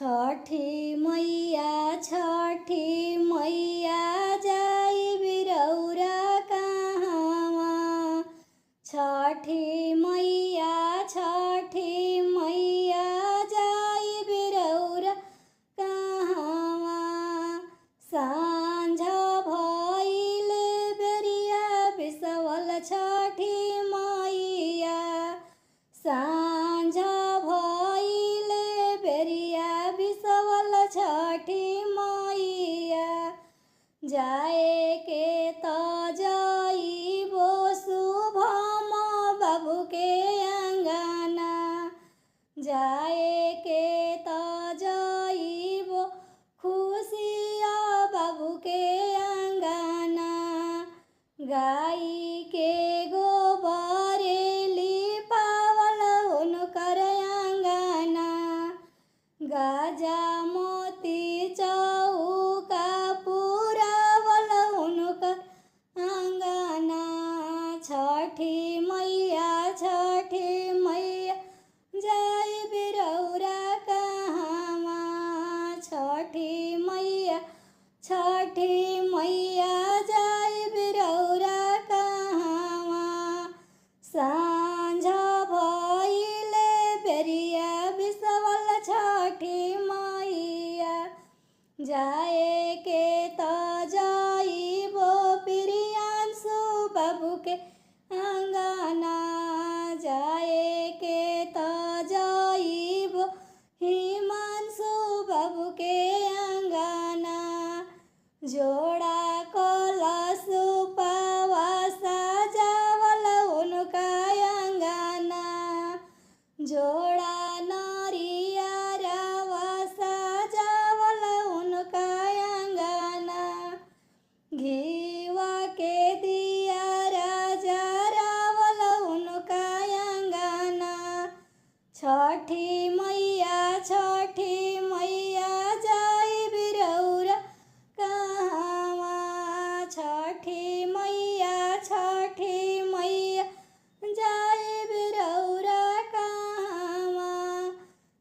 छठी मैया जाई बिरौरा कहवा। छठी मैया जाई बिरौरा कहवा। सांझ भइल बेरिया बिसवल छठी मैया। सांझ भइल बेरिया बिसवल छठी मैया। जाए के त जाइबो शुभम बाबू के अंगना। जाए के त जाइबो खुशिया बाबू के अंगना। गाई के गोबर लिपावल उनकर अंगना। गाजा मोती चौका पुरावल उनकर अंगना। छठी मैया जाई बिरौरा कहवा। छठी मैया जाई बिरौरा कहवा। सांझ भइले बेरिया बिसवल छठी मैया। जाए के त जाइबो प्रियांशु बाबू के अंगना। जाए के त जाइबो हिमांशु बाबू के अंगना। जोड़ा कलश पावा सजावल उनका अंगना। जोड़ा नरियरवा सजावल उनका अंगना। घीवा के दिया जरावल उनका अंगना। छठी मैया जाई बिरौरा कहवा। छठी मैया जाई बिरौरा कहवा।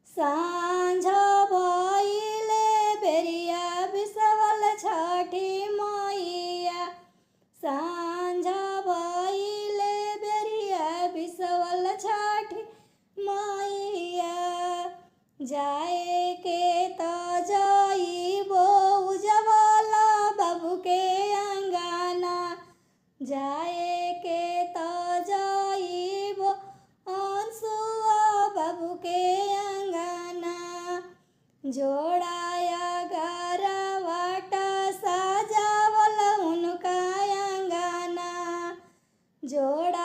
सांझ भइले बेरिया बिसवल छठी मैया। सांझ भइले बेरिया बिसवल छठी मैया। जाए के त जाइबो उजवल बाबू के अंगना। जाए के त जाइबो अंशुआ बाबू के अंगना। जोड़ाया गरवाट सजावल उनका अंगना। जोड़ा